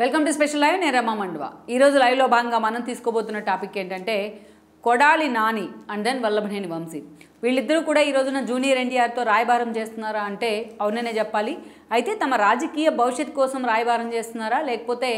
Welcome to special live. నేను రమా మండువా. ఈరోజు లైవ్లో భాగంగా మనం తీసుకోబోతున్న టాపిక్ ఏంటంటే కొడాలి నాని అండ్ దెన్ వల్లభనేని వంశీ. వీళ్ళిద్దరూ కూడా ఈ రోజున జూనియర్ ఎన్టీఆర్తో రాయబారం చేస్తున్నారా అంటే అవుననే చెప్పాలి. అయితే తమ రాజకీయ భవిష్యత్తు కోసం రాయబారం చేస్తున్నారా, లేకపోతే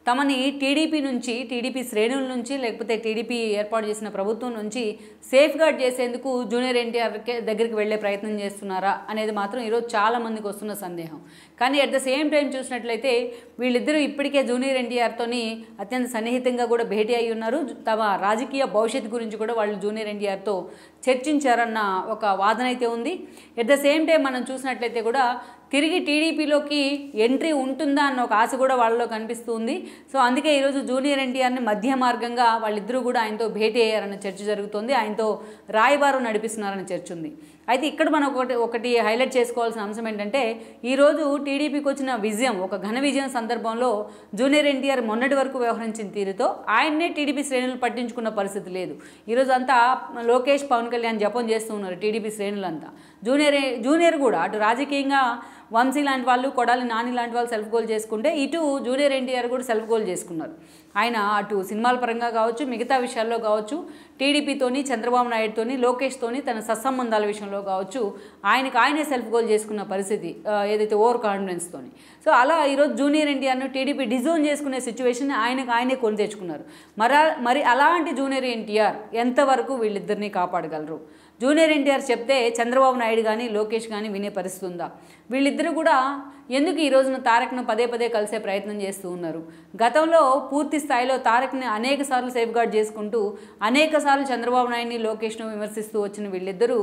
తమని టీడీపీ శ్రేణుల నుంచి, లేకపోతే టీడీపీ ఏర్పాటు చేసిన ప్రభుత్వం నుంచి సేఫ్ గార్డ్ చేసేందుకు జూనియర్ ఎన్టీఆర్ దగ్గరికి వెళ్ళే ప్రయత్నం చేస్తున్నారా అనేది మాత్రం ఈరోజు చాలామందికి వస్తున్న సందేహం. కానీ అట్ ద సేమ్ టైం చూసినట్లయితే వీళ్ళిద్దరూ ఇప్పటికే జూనియర్ ఎన్టీఆర్తోని అత్యంత సన్నిహితంగా కూడా భేటీ అయి ఉన్నారు. తమ రాజకీయ భవిష్యత్తు గురించి కూడా వాళ్ళు జూనియర్ ఎన్టీఆర్తో చర్చించారన్న ఒక వాదన అయితే ఉంది. ఎట్ ద సేమ్ టైం మనం చూసినట్లయితే కూడా తిరిగి టీడీపీలోకి ఎంట్రీ ఉంటుందా అన్న ఒక ఆశ కూడా వాళ్ళలో కనిపిస్తుంది. సో అందుకే ఈరోజు జూనియర్ ఎన్టీఆర్ని మధ్య మార్గంగా వాళ్ళిద్దరూ కూడా ఆయనతో భేటీ అయ్యారన్న చర్చ జరుగుతుంది. ఆయనతో రాయబారం నడిపిస్తున్నారన్న చర్చ ఉంది. అయితే ఇక్కడ మనం ఒకటి హైలైట్ చేసుకోవాల్సిన అంశం ఏంటంటే ఈరోజు టీడీపీకి వచ్చిన విజయం, ఒక ఘన విజయం సందర్భంలో జూనియర్ ఎన్టీఆర్ మొన్నటి వరకు వ్యవహరించిన తీరుతో ఆయన్నే టీడీపీ శ్రేణులు పట్టించుకున్న పరిస్థితి లేదు. ఈరోజు అంతా లోకేష్, పవన్ కళ్యాణ్ జపం చేస్తూ ఉన్నారు టీడీపీ శ్రేణులంతా. జూనియర్ కూడా అటు రాజకీయంగా వంశీ లాంటి వాళ్ళు, కొడాలి నాని లాంటి వాళ్ళు సెల్ఫ్ గోల్ చేసుకుంటే ఇటు జూనియర్ ఎన్టీఆర్ కూడా సెల్ఫ్ గోల్ చేసుకున్నారు. ఆయన అటు సినిమాల పరంగా కావచ్చు, మిగతా విషయాల్లో కావచ్చు, టీడీపీతోని, చంద్రబాబు నాయుడుతోని, లోకేష్తోని తన సత్సంబంధాల విషయంలో కావచ్చు ఆయనే సెల్ఫ్ గోల్ చేసుకున్న పరిస్థితి, ఏదైతే ఓవర్ కాన్ఫిడెన్స్తోని. సో అలా ఈరోజు జూనియర్ ఎన్టీఆర్ను టీడీపీ డిజోన్ చేసుకునే సిచ్యువేషన్ ఆయనే కొని తెచ్చుకున్నారు. మరి అలాంటి జూనియర్ ఎన్టీఆర్ ఎంతవరకు వీళ్ళిద్దరినీ కాపాడగలరు? జూనియర్ ఎన్టీఆర్ చెప్తే చంద్రబాబు నాయుడు కానీ, లోకేష్ కానీ వినే పరిస్థితి ఉందా? వీళ్ళిద్దరూ కూడా ఎందుకు ఈ రోజున తారక్ను పదే పదే కలిసే ప్రయత్నం చేస్తూ ఉన్నారు? గతంలో పూర్తి స్థాయిలో తారక్ని అనేక సార్లు సేఫ్ గార్డ్ చేసుకుంటూ అనేక సార్లు చంద్రబాబు నాయుడిని, లోకేష్ను విమర్శిస్తూ వచ్చిన వీళ్ళిద్దరూ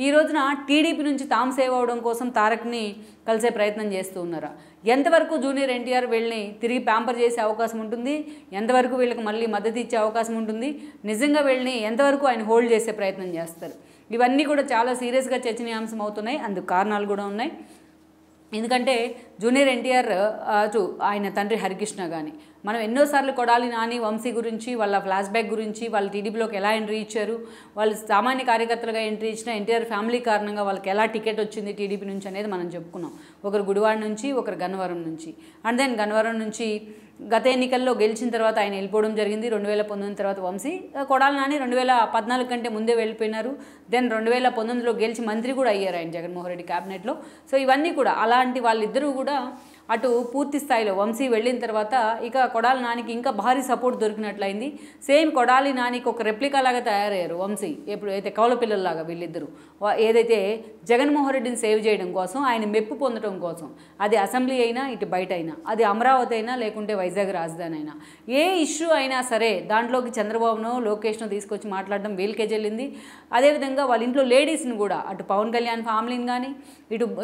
ఈ రోజున టీడీపీ నుంచి తాము సేవ్ అవడం కోసం తారక్ని కలిసే ప్రయత్నం చేస్తూ ఉన్నారా? ఎంతవరకు జూనియర్ ఎన్టీఆర్ వీళ్ళని తిరిగి ప్యాంపర్ చేసే అవకాశం ఉంటుంది? ఎంతవరకు వీళ్ళకి మళ్ళీ మద్దతు ఇచ్చే అవకాశం ఉంటుంది? నిజంగా వీళ్ళని ఎంతవరకు ఆయన హోల్డ్ చేసే ప్రయత్నం చేస్తారు? ఇవన్నీ కూడా చాలా సీరియస్గా చర్చనీయాంశం అవుతున్నాయి. అందుకు కారణాలు కూడా ఉన్నాయి. ఎందుకంటే జూనియర్ ఎన్టీఆర్ అటు ఆయన తండ్రి హరికృష్ణ కానీ, మనం ఎన్నోసార్లు కొడాలి నాని, వంశీ గురించి, వాళ్ళ ఫ్లాష్ బ్యాక్ గురించి, వాళ్ళు టీడీపీలోకి ఎలా ఎంట్రీ ఇచ్చారు, వాళ్ళు సామాన్య కార్యకర్తలుగా ఎంట్రీ ఇచ్చిన ఎన్టీఆర్ ఫ్యామిలీ కారణంగా వాళ్ళకి ఎలా టికెట్ వచ్చింది టీడీపీ నుంచి అనేది మనం చెప్పుకున్నాం. ఒకరు గుడివాడ నుంచి, ఒకరు గన్నవరం నుంచి. అండ్ దెన్ గన్నవరం నుంచి గత ఎన్నికల్లో గెలిచిన తర్వాత ఆయన వెళ్ళిపోవడం జరిగింది. 2019 తర్వాత వంశీ, కొడాలి నాని 2014 కంటే ముందే వెళ్ళిపోయినారు. దెన్ 2019లో గెలిచి మంత్రి కూడా అయ్యారు ఆయన జగన్మోహన్ రెడ్డి క్యాబినెట్లో. సో ఇవన్నీ కూడా అలాంటి వాళ్ళిద్దరూ కూడా అటు పూర్తి స్థాయిలో వంశీ వెళ్ళిన తర్వాత ఇక కొడాలి నానికి ఇంకా భారీ సపోర్ట్ దొరికినట్లయింది. సేమ్ కొడాలి నానికి ఒక రెప్లికా లాగా తయారయ్యారు వంశీ. ఎప్పుడు అయితే కౌల పిల్లల్లాగా వీళ్ళిద్దరూ ఏదైతే జగన్మోహన్ రెడ్డిని సేవ్ చేయడం కోసం, ఆయన మెప్పు పొందడం కోసం, అది అసెంబ్లీ అయినా, ఇటు బయట అయినా, అది అమరావతి అయినా, లేకుంటే వైజాగ్ రాజధాని అయినా, ఏ ఇష్యూ అయినా సరే దాంట్లోకి చంద్రబాబునో, లోకేష్నో తీసుకొచ్చి మాట్లాడడం వీళ్ళకే చెల్లింది. అదేవిధంగా వాళ్ళ ఇంట్లో లేడీస్ని కూడా, అటు పవన్ కళ్యాణ్ ఫ్యామిలీని కానీ,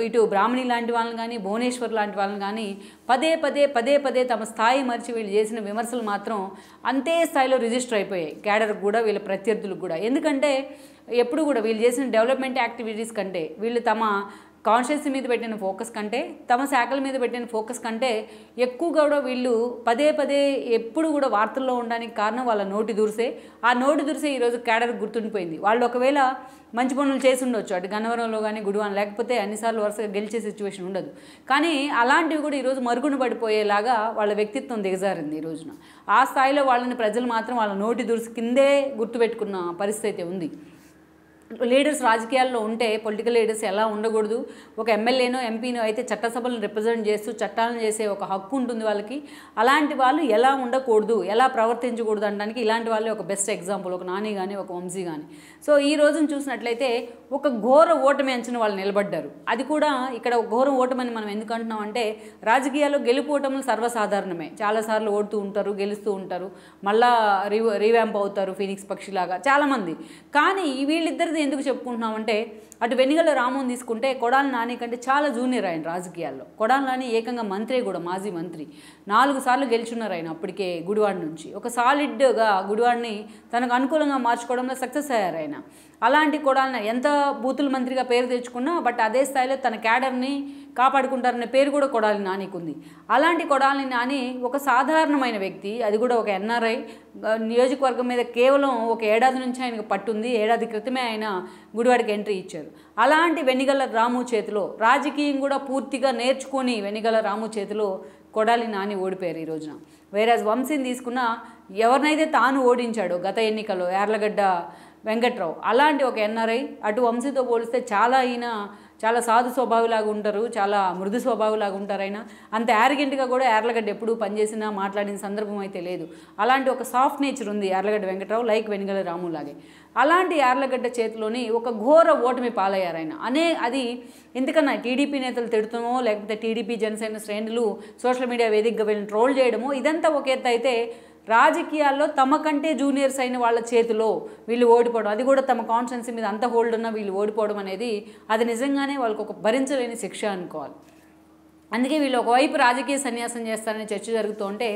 ఇటు బ్రాహ్మణి లాంటి వాళ్ళని కానీ, భువనేశ్వర్ లాంటి వాళ్ళని కానీ పదే పదే తమ స్థాయి మరిచి వీళ్ళు చేసిన విమర్శలు మాత్రం అంతే స్థాయిలో రిజిస్టర్ అయిపోయాయి క్యాడర్కి కూడా, వీళ్ళ ప్రత్యర్థులకు కూడా. ఎందుకంటే ఎప్పుడు కూడా వీళ్ళు చేసిన డెవలప్మెంట్ యాక్టివిటీస్ కంటే, వీళ్ళు తమ కాన్షియస్ మీద పెట్టిన ఫోకస్ కంటే, తమ శాఖల మీద పెట్టిన ఫోకస్ కంటే ఎక్కువగా కూడా వీళ్ళు పదే ఎప్పుడు కూడా వార్తల్లో ఉండడానికి కారణం వాళ్ళ నోటి దురిసే. ఆ నోటి దురిసే ఈరోజు క్యాడర్ గుర్తుండిపోయింది. వాళ్ళు ఒకవేళ మంచి పనులు చేసి ఉండొచ్చు అటు గన్నవరంలో కానీ, గుడివాడ, లేకపోతే అన్నిసార్లు వరుసగా గెలిచే సిచ్యువేషన్ ఉండదు. కానీ అలాంటివి కూడా ఈరోజు మరుగున పడిపోయేలాగా వాళ్ళ వ్యక్తిత్వం దిగజారింది ఈ రోజున. ఆ స్థాయిలో వాళ్ళని ప్రజలు మాత్రం వాళ్ళ నోటి దురుసు కిందే గుర్తుపెట్టుకున్న పరిస్థితి ఉంది. లీడర్స్ రాజకీయాల్లో ఉంటే, పొలిటికల్ లీడర్స్ ఎలా ఉండకూడదు, ఒక ఎమ్మెల్యేనో ఎంపీనో అయితే చట్టసభలను రిప్రజెంట్ చేస్తూ చట్టాలను చేసే ఒక హక్కు ఉంటుంది వాళ్ళకి. అలాంటి వాళ్ళు ఎలా ఉండకూడదు, ఎలా ప్రవర్తించకూడదు అనడానికి ఇలాంటి వాళ్ళే ఒక బెస్ట్ ఎగ్జాంపుల్, ఒక నాని కానీ, ఒక వంశీ కానీ. సో ఈ రోజును చూసినట్లయితే ఒక ఘోర ఓటమి అంచున వాళ్ళు నిలబడ్డారు. అది కూడా ఇక్కడ ఒక ఘోర ఓటమని మనం ఎందుకు అంటున్నాం అంటే, రాజకీయాల్లో గెలుపోటములు సర్వసాధారణమే. చాలాసార్లు ఓడుతూ ఉంటారు, గెలుస్తూ ఉంటారు, మళ్ళా రీవ్యాంప్ అవుతారు ఫీనిక్స్ పక్షిలాగా చాలామంది. కానీ వీళ్ళిద్దరిది ఎందుకు చెప్పుకుంటున్నామంటే, అటు వెనిగల రామోని తీసుకుంటే కొడాలి నాని కంటే చాలా జూనియర్ ఆయన రాజకీయాల్లో. కొడాలి నాని ఏకంగా మంత్రి కూడా, మాజీ మంత్రి, 4 సార్లు గెలుచున్నారు ఆయన అప్పటికే గుడివాడ నుంచి. ఒక సాలిడ్గా గుడివాడిని తనకు అనుకూలంగా మార్చుకోవడంలో సక్సెస్ అయ్యారు ఆయన. అలాంటి కొడాలిని ఎంత బూతుల మంత్రిగా పేరు తెచ్చుకున్నా బట్ అదే స్థాయిలో తన క్యాడర్ని కాపాడుకుంటారనే పేరు కూడా కొడాలి నానికి ఉంది. అలాంటి కొడాలి నాని ఒక సాధారణమైన వ్యక్తి, అది కూడా ఒక ఎన్ఆర్ఐ. నియోజకవర్గం మీద కేవలం ఒక ఏడాది నుంచి ఆయనకు పట్టుంది. ఏడాది క్రితమే ఆయన గుడివాడకి ఎంట్రీ ఇచ్చారు. అలాంటి వెనిగళ్ల రాము చేతిలో రాజకీయం కూడా పూర్తిగా నేర్చుకొని వెనిగళ్ల రాము చేతిలో కొడాలి నాని ఓడిపోయారు ఈ రోజున. వేరేజ్ వంశీని తీసుకున్న ఎవరినైతే తాను ఓడించాడో గత ఎన్నికల్లో యార్లగడ్డ వెంకట్రావు, అలాంటి ఒక ఎన్ఆర్ఐ అటు వంశీతో పోలిస్తే చాలా సాధు స్వభావిలాగా ఉంటారు, చాలా మృదు స్వభావిలాగా ఉంటారు. ఆయన అంత యారగెంట్గా కూడా యార్లగడ్డ ఎప్పుడు పనిచేసినా మాట్లాడిన సందర్భం అయితే లేదు. అలాంటి ఒక సాఫ్ట్ నేచర్ ఉంది యార్లగడ్డ వెంకట్రావు, లైక్ వెనుగల రాములాగే. అలాంటి యార్లగడ్డ చేతిలోని ఒక ఘోర ఓటమి పాలయ్యారు ఆయన. అది ఎందుకన్నా టీడీపీ నేతలు తిడుతామో, లేకపోతే టీడీపీ జనసేన శ్రేణులు సోషల్ మీడియా వేదికగా వీళ్ళని ట్రోల్ చేయడమో, ఇదంతా ఒక ఎత్తు అయితే రాజకీయాల్లో తమ కంటే జూనియర్స్ అయిన వాళ్ళ చేతిలో వీళ్ళు ఓడిపోవడం, అది కూడా తమ కాన్స్టిట్యున్సీ మీద అంత హోల్డ్ ఉన్న వీళ్ళు ఓడిపోవడం అనేది అది నిజంగానే వాళ్ళకు ఒక భరించలేని శిక్ష అనుకోవాలి. అందుకే వీళ్ళు ఒకవైపు రాజకీయ సన్యాసం చేస్తారని చర్చ జరుగుతుంటే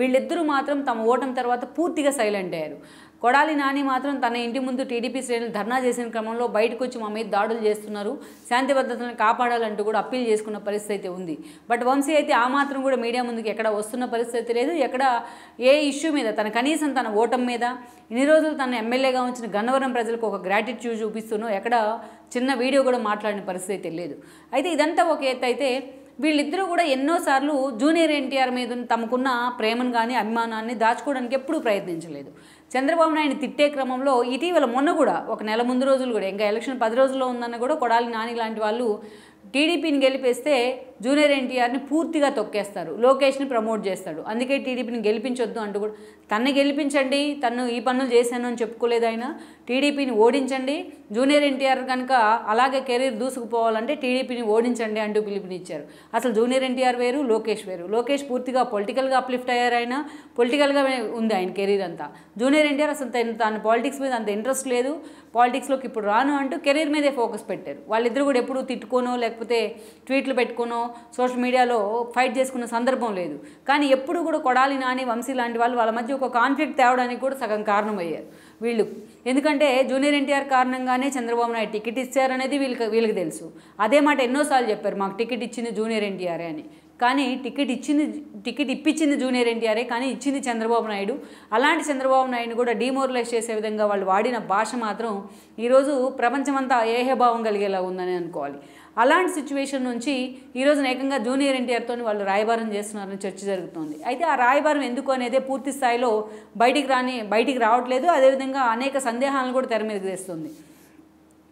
వీళ్ళిద్దరూ మాత్రం తమ ఓటమి తర్వాత పూర్తిగా సైలెంట్ అయ్యారు. కొడాలి నాని మాత్రం తన ఇంటి ముందు టీడీపీ శ్రేణులు ధర్నా చేసిన క్రమంలో బయటకు వచ్చి మా మీద దాడులు చేస్తున్నారు, శాంతి భద్రతలను కాపాడాలంటూ కూడా అప్పీల్ చేసుకున్న పరిస్థితి ఉంది. బట్ వంశీ అయితే ఆ మాత్రం కూడా మీడియా ముందుకు ఎక్కడ వస్తున్న పరిస్థితి లేదు. ఎక్కడ ఏ ఇష్యూ మీద కనీసం తన ఓటమి మీద ఇన్ని రోజులు తన ఎమ్మెల్యేగా ఉంచిన గన్నవరం ప్రజలకు ఒక గ్రాటిట్యూడ్ చూపిస్తూనో ఎక్కడ చిన్న వీడియో కూడా మాట్లాడిన పరిస్థితి లేదు. అయితే ఇదంతా ఒక ఎత్తు అయితే వీళ్ళిద్దరూ కూడా ఎన్నోసార్లు జూనియర్ ఎన్టీఆర్ మీద తమకున్న ప్రేమను కానీ అభిమానాన్ని దాచుకోవడానికి ఎప్పుడూ ప్రయత్నించలేదు. చంద్రబాబు నాయుడు తిట్టే క్రమంలో ఇటీవల మొన్న కూడా ఒక నెల ముందు రోజులు కూడా ఇంకా ఎలక్షన్ 10 రోజుల్లో ఉందన్న కూడా కొడాలి నాని లాంటి వాళ్ళు టీడీపీని గెలిపేస్తే జూనియర్ ఎన్టీఆర్ని పూర్తిగా తొక్కేస్తారు, లోకేష్ని ప్రమోట్ చేస్తాడు, అందుకే టీడీపీని గెలిపించొద్దు అంటూ కూడా తన్ని గెలిపించండి, తను ఈ పనులు చేశాను అని చెప్పుకోలేదు ఆయన. టీడీపీని ఓడించండి, జూనియర్ ఎన్టీఆర్ కనుక అలాగే కెరీర్ దూసుకుపోవాలంటే టీడీపీని ఓడించండి అంటూ పిలుపునిచ్చారు. అసలు జూనియర్ ఎన్టీఆర్ వేరు, లోకేష్ వేరు. లోకేష్ పూర్తిగా పొలిటికల్గా అప్లిఫ్ట్ అయ్యారు, ఆయన పొలిటికల్గా ఉంది ఆయన కెరీర్ అంతా. జూనియర్ ఎన్టీఆర్ అసలు తన పాలిటిక్స్ మీద అంత ఇంట్రెస్ట్ లేదు, పాలిటిక్స్లోకి ఇప్పుడు రాను అంటూ కెరీర్ మీదే ఫోకస్ పెట్టారు. వాళ్ళిద్దరు కూడా ఎప్పుడు తిట్టుకోనో లేకపోతే ట్వీట్లు పెట్టుకోనో సోషల్ మీడియాలో ఫైట్ చేసుకున్న సందర్భం లేదు. కానీ ఎప్పుడు కూడా కొడాలి నాని, వంశీ లాంటి వాళ్ళు వాళ్ళ మధ్య ఒక కాన్ఫ్లిక్ట్ తేవడానికి కూడా సగం కారణమయ్యారు వీళ్ళు. ఎందుకంటే జూనియర్ ఎన్టీఆర్ కారణంగానే చంద్రబాబు నాయుడు టికెట్ ఇచ్చారనేది వీళ్ళకి తెలుసు. అదే మాట ఎన్నోసార్లు చెప్పారు, మాకు టికెట్ ఇచ్చింది జూనియర్ ఎన్టీఆరే అని. కానీ టికెట్ ఇప్పించింది జూనియర్ ఎన్టీఆరే, కానీ ఇచ్చింది చంద్రబాబు నాయుడు. అలాంటి చంద్రబాబు నాయుడుని కూడా డిమోరలైజ్ చేసే విధంగా వాళ్ళు వాడిన భాష మాత్రం ఈరోజు ప్రపంచమంతా ఏహభావం కలిగేలా ఉందని అనుకోవాలి. అలాంటి సిచ్యువేషన్ నుంచి ఈరోజు ఏకంగా జూనియర్ ఎన్టీఆర్తో వాళ్ళు రాయబారం చేస్తున్నారని చర్చ జరుగుతోంది. అయితే ఆ రాయబారం ఎందుకు అనేదే పూర్తి స్థాయిలో బయటికి రావట్లేదు. అదేవిధంగా అనేక సందేహాలను కూడా తెర మీదకి తెస్తుంది.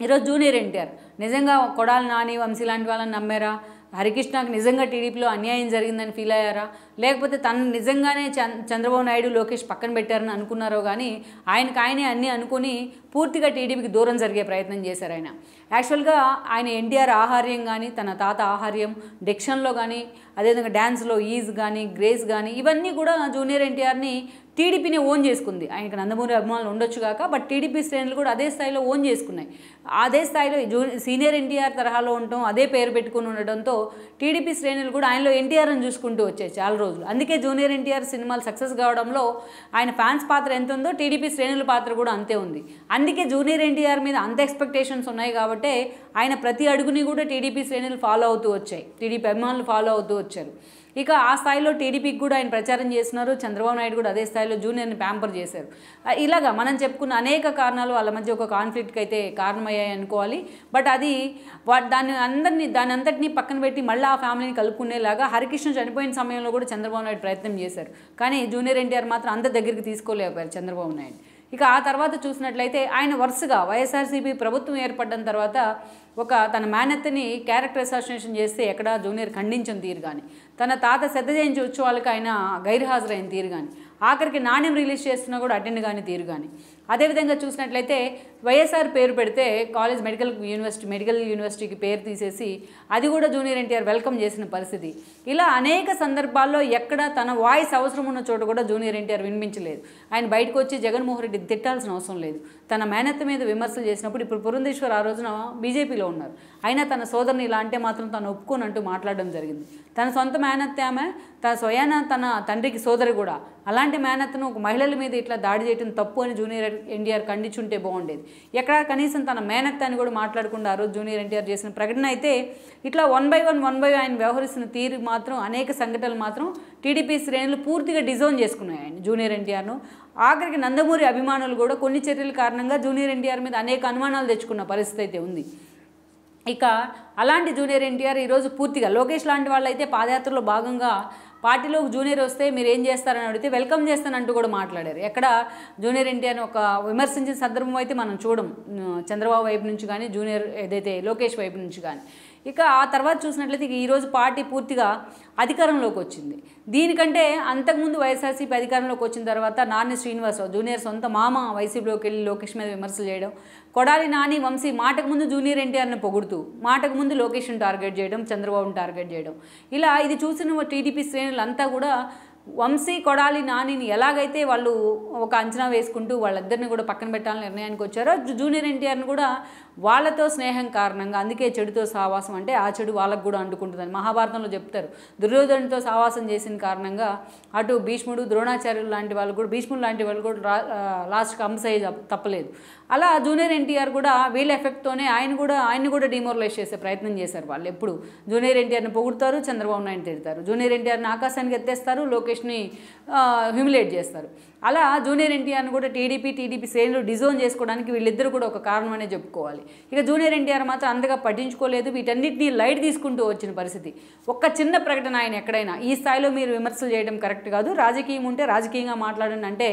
ఈరోజు జూనియర్ ఎన్టీఆర్ నిజంగా కొడాలి నాని, వంశీ లాంటి వాళ్ళని నమ్మారా? హరికృష్ణకు నిజంగా టీడీపీలో అన్యాయం జరిగిందని ఫీల్ అయ్యారా? లేకపోతే తను నిజంగానే చంద్రబాబు నాయుడు, లోకేష్ పక్కన పెట్టారని అనుకున్నారో కానీ ఆయనే అన్నీ అనుకుని పూర్తిగా టీడీపీకి దూరం జరిగే ప్రయత్నం చేశారు ఆయన. యాక్చువల్గా ఆయన ఎన్టీఆర్ ఆహార్యం కానీ, తన తాత ఆహార్యం డిక్షన్లో కానీ, అదేవిధంగా డ్యాన్స్లో ఈజ్ కానీ, గ్రేస్ కానీ, ఇవన్నీ కూడా జూనియర్ ఎన్టీఆర్ని టీడీపీని ఓన్ చేసుకుంది. ఆయనకు నందమూరి అభిమానులు ఉండొచ్చు కాక, బట్ టీడీపీ శ్రేణులు కూడా అదే స్థాయిలో ఓన్ చేసుకున్నాయి. అదే స్థాయిలో సీనియర్ ఎన్టీఆర్ తరహాలో ఉండటం, అదే పేరు పెట్టుకుని ఉండడంతో టీడీపీ శ్రేణులు కూడా ఆయనలో ఎన్టీఆర్ని చూసుకుంటూ వచ్చాయి చాలా రోజులు. అందుకే జూనియర్ ఎన్టీఆర్ సినిమాలు సక్సెస్ కావడంలో ఆయన ఫ్యాన్స్ పాత్ర ఎంత ఉందో టీడీపీ శ్రేణుల పాత్ర కూడా అంతే ఉంది. అందుకే జూనియర్ ఎన్టీఆర్ మీద అంత ఎక్స్పెక్టేషన్స్ ఉన్నాయి కాబట్టి ఆయన ప్రతి అడుగుని కూడా టీడీపీ శ్రేణులు ఫాలో అవుతూ వచ్చాయి, టీడీపీ అభిమానులు ఫాలో అవుతూ వచ్చారు. ఇక ఆ స్థాయిలో టీడీపీకి కూడా ఆయన ప్రచారం చేస్తున్నారు. చంద్రబాబు నాయుడు కూడా అదే స్థాయిలో జూనియర్ని ప్యాంపర్ చేశారు. ఇలాగా మనం చెప్పుకున్న అనేక కారణాలు వాళ్ళ మధ్య ఒక కాన్ఫ్లిక్ట్కి అయితే కారణమయ్యాయి అనుకోవాలి. బట్ అది దాన్ని అంతటినీ పక్కన పెట్టి మళ్ళీ ఆ ఫ్యామిలీని కలుపుకునేలాగా హరికృష్ణ చనిపోయిన సమయంలో కూడా చంద్రబాబు నాయుడు ప్రయత్నం చేశారు. కానీ జూనియర్ ఎన్టీఆర్ మాత్రం అంత దగ్గరికి తీసుకోలేకపోయారు చంద్రబాబు నాయుడు. ఇక ఆ తర్వాత చూసినట్లయితే ఆయన వరుసగా వైఎస్ఆర్సీపీ ప్రభుత్వం ఏర్పడిన తర్వాత తన మేనత్తని క్యారెక్టర్ అసాసినేషన్ చేస్తే ఎక్కడ జూనియర్ ఖండించిన తీరు కానీ, తన తాత శ్రద్ధ జయంతి ఉత్సవాలకు ఆయన గైర్హాజరైన తీరు కానీ, ఆఖరికి నాణ్యం రిలీజ్ చేస్తున్నా కూడా అటెండ్ కానీ తీరు కానీ. అదేవిధంగా చూసినట్లయితే వైఎస్ఆర్ పేరు పెడితే మెడికల్ యూనివర్సిటీకి పేరు తీసేసి అది కూడా జూనియర్ ఎన్టీఆర్ వెల్కమ్ చేసిన పరిస్థితి. ఇలా అనేక సందర్భాల్లో ఎక్కడ తన వాయిస్ అవసరం ఉన్న చోట కూడా జూనియర్ ఎన్టీఆర్ వినిపించలేదు. ఆయన బయటకు వచ్చి జగన్మోహన్ రెడ్డి తిట్టాల్సిన అవసరం లేదు. తన మేనత్త మీద విమర్శలు చేసినప్పుడు ఇప్పుడు పురంధేశ్వర్ ఆ రోజున బీజేపీలో ఉన్నారు, అయినా తన సోదరుని ఇలా అంటే మాత్రం తను ఒప్పుకోనంటూ మాట్లాడడం జరిగింది. తన సొంత మేనత్త ఆమె, తన స్వయాన తన తండ్రికి సోదరు కూడా. అలాంటి మేనత్తను ఒక మహిళల మీద ఇట్లా దాడి చేయడం తప్పు అని జూనియర్ ఎన్టీఆర్ ఖండించుంటే బాగుండేది. ఎక్కడ కనీసం తన మేనత్త అని కూడా మాట్లాడకుండా ఆ రోజు జూనియర్ ఎన్టీఆర్ చేసిన ప్రకటన అయితే ఇట్లా వన్ బై వన్ ఆయన వ్యవహరిస్తున్న తీరు మాత్రం అనేక సంఘటనలు మాత్రం టీడీపీ శ్రేణులు పూర్తిగా డిజోన్ చేసుకున్నాయి ఆయన జూనియర్ ఎన్టీఆర్ను. ఆఖరికి నందమూరి అభిమానులు కూడా కొన్ని చర్యల కారణంగా జూనియర్ ఎన్టీఆర్ మీద అనేక అనుమానాలు తెచ్చుకున్న పరిస్థితి అయితే ఉంది. ఇక అలాంటి జూనియర్ ఎన్టీఆర్ ఈరోజు పూర్తిగా లోకేష్ లాంటి వాళ్ళైతే పాదయాత్రలో భాగంగా పార్టీలోకి జూనియర్ వస్తే మీరు ఏం చేస్తారని అడిగితే వెల్కమ్ చేస్తానంటూ కూడా మాట్లాడారు. ఎక్కడ జూనియర్ ఎన్టీఆర్ని ఒక విమర్శించిన సందర్భం అయితే మనం చూడం, చంద్రబాబు వైపు నుంచి కానీ జూనియర్ ఏదైతే లోకేష్ వైపు నుంచి కానీ. ఇక ఆ తర్వాత చూసినట్లయితే ఈరోజు పార్టీ పూర్తిగా అధికారంలోకి వచ్చింది. దీనికంటే అంతకుముందు వైఎస్ఆర్సీపీ అధికారంలోకి వచ్చిన తర్వాత నాని శ్రీనివాసరావు జూనియర్ సొంత మామ వైసీపీలోకి వెళ్ళి లోకేష్ మీద విమర్శలు చేయడం, కొడాలి నాని వంశీ మాటకు ముందు జూనియర్ ఎన్టీఆర్ని పొగుడుతూ మాటకు ముందు లోకేష్ని టార్గెట్ చేయడం, చంద్రబాబుని టార్గెట్ చేయడం, ఇలా ఇది చూసిన టీడీపీ శ్రేణులంతా కూడా వంశీ కొడాలి నానిని ఎలాగైతే వాళ్ళు ఒక అంచనా వేసుకుంటూ వాళ్ళిద్దరిని కూడా పక్కన పెట్టాలని నిర్ణయానికి వచ్చారో, జూనియర్ ఎన్టీఆర్ని కూడా వాళ్ళతో స్నేహం కారణంగా, అందుకే చెడుతో సావాసం అంటే ఆ చెడు వాళ్ళకు కూడా అంటుకుంటుందని మహాభారతంలో చెప్తారు. దుర్యోధనుడితో సావాసం చేసిన కారణంగా అటు భీష్ముడు ద్రోణాచార్యులు లాంటి వాళ్ళు కూడా, భీష్ముడు లాంటి వాళ్ళు కూడా లాస్ట్కి అంశయ్య తప్పలేదు. అలా జూనియర్ ఎన్టీఆర్ కూడా వీళ్ళ ఎఫెక్ట్తోనే ఆయన్ని కూడా డిమోరలైజ్ చేసే ప్రయత్నం చేశారు వాళ్ళు. ఎప్పుడు జూనియర్ ఎన్టీఆర్ని పొగుడుతారు, చంద్రబాబు నాయుడు తిడతారు, జూనియర్ ఎన్టీఆర్ని ఆకాశానికి ఎత్తేస్తారు, లోకేష్ని హ్యూమిలేట్ చేస్తారు. అలా జూనియర్ ఎన్టీఆర్ని కూడా టీడీపీ శ్రేణులు డిజోన్ చేసుకోవడానికి వీళ్ళిద్దరూ కూడా ఒక కారణం అనే చెప్పుకోవాలి. ఇక జూనియర్ ఎన్టీఆర్ మాత్రం అంతగా పట్టించుకోలేదు, వీటన్నిటిని లైట్ తీసుకుంటూ వచ్చిన పరిస్థితి. ఒక్క చిన్న ప్రకటన ఆయన ఎక్కడైనా ఈ స్థాయిలో మీరు విమర్శలు చేయడం కరెక్ట్ కాదు, రాజకీయం ఉంటే రాజకీయంగా మాట్లాడండి అంటే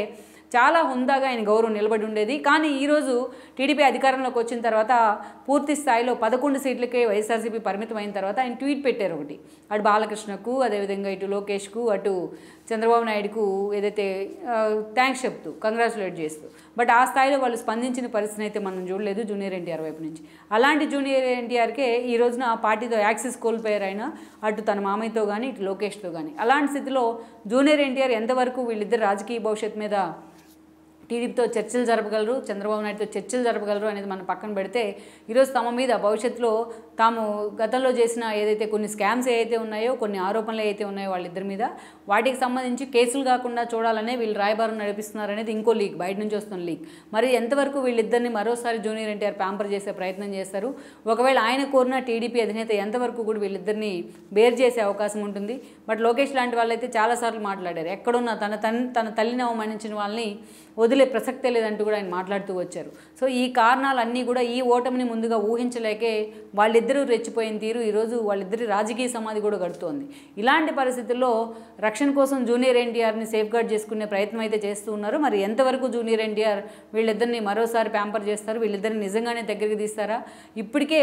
చాలా హుందాగా ఆయన గౌరవం నిలబడి ఉండేది. కానీ ఈరోజు టీడీపీ అధికారంలోకి వచ్చిన తర్వాత పూర్తి స్థాయిలో 11 సీట్లకే వైఎస్ఆర్సీపీ పరిమితం అయిన తర్వాత ఆయన ట్వీట్ పెట్టారు ఒకటి, అటు బాలకృష్ణకు, అదేవిధంగా ఇటు లోకేష్కు, అటు చంద్రబాబు నాయుడుకు ఏదైతే థ్యాంక్స్ చెప్తూ కంగ్రాచులేట్ చేస్తూ. బట్ ఆ స్థాయిలో వాళ్ళు స్పందించిన పరిస్థితిని అయితే మనం చూడలేదు జూనియర్ ఎన్టీఆర్ వైపు నుంచి. అలాంటి జూనియర్ ఎన్టీఆర్కే ఈ రోజున పార్టీతో యాక్సెస్ కోల్పోయారు ఆయన, అటు తన మామయ్యతో కానీ ఇటు లోకేష్తో కానీ. అలాంటి స్థితిలో జూనియర్ ఎన్టీఆర్ ఎంతవరకు వీళ్ళిద్దరు రాజకీయ భవిష్యత్తు మీద టీడీపీతో చర్చలు జరపగలరు, చంద్రబాబు నాయుడుతో చర్చలు జరపగలరు అనేది మనం పక్కన పెడితే, ఈరోజు తమ మీద భవిష్యత్తులో తాము గతంలో చేసిన ఏదైతే కొన్ని స్కామ్స్ ఏవైతే ఉన్నాయో, కొన్ని ఆరోపణలు ఏవైతే ఉన్నాయో వాళ్ళిద్దరి మీద, వాటికి సంబంధించి కేసులు కాకుండా చూడాలనే వీళ్ళు రాయబారం నడిపిస్తున్నారు అనేది ఇంకో లీక్, బయట నుంచి వస్తున్న లీక్. మరి ఎంతవరకు వీళ్ళిద్దరిని మరోసారి జూనియర్ ఎన్టీఆర్ ప్యాంపర్ చేసే ప్రయత్నం చేస్తారు, ఒకవేళ ఆయన కోరిన టీడీపీ అధినేత ఎంతవరకు కూడా వీళ్ళిద్దరిని బేర్ చేసే అవకాశం ఉంటుంది. బట్ లోకేష్ లాంటి వాళ్ళైతే చాలాసార్లు మాట్లాడారు, ఎక్కడున్నా తన తల్లిని అవమానించిన వాళ్ళని వదిలే ప్రసక్తే లేదంటూ కూడా ఆయన మాట్లాడుతూ వచ్చారు. సో ఈ కారణాలన్నీ కూడా ఈ ఓటమిని ముందుగా ఊహించలేకే వాళ్ళిద్దరూ రెచ్చిపోయిన తీరు ఈరోజు వాళ్ళిద్దరి రాజకీయ సమాధి కూడా గడుతోంది. ఇలాంటి పరిస్థితుల్లో రక్షణ కోసం జూనియర్ ఎన్టీఆర్ని సేఫ్ గార్డ్ చేసుకునే ప్రయత్నం అయితే చేస్తూ ఉన్నారు. మరి ఎంతవరకు జూనియర్ ఎన్టీఆర్ వీళ్ళిద్దరిని మరోసారి ప్యాంపర్ చేస్తారు, వీళ్ళిద్దరిని నిజంగానే దగ్గరికి తీస్తారా? ఇప్పటికే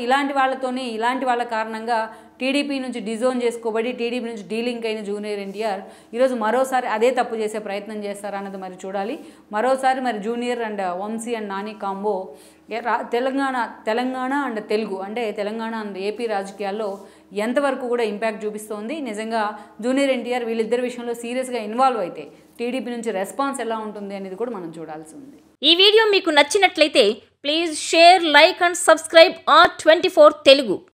ఇలాంటి వాళ్ళ కారణంగా టీడీపీ నుంచి డిజోన్ చేసుకోబడి టీడీపీ నుంచి డీలింక్ అయిన జూనియర్ ఎన్టీఆర్ ఈరోజు మరోసారి అదే తప్పు చేసే ప్రయత్నం చేస్తారా అన్నది మరి చూడాలి. మరోసారి మరి junior and Vamsi and Nani combo Telangana and Telugu అంటే తెలంగాణ అండ్ ఏపీ రాజకీయాల్లో ఎంతవరకు కూడా ఇంపాక్ట్ చూపిస్తోంది. నిజంగా జూనియర్ ఎన్టీఆర్ వీళ్ళిద్దరి విషయంలో సీరియస్గా ఇన్వాల్వ్ అయితే టీడీపీ నుంచి రెస్పాన్స్ ఎలా ఉంటుంది అనేది కూడా మనం చూడాల్సి ఉంది. ఈ వీడియో మీకు నచ్చినట్లయితే please share, like and subscribe R24 Telugu.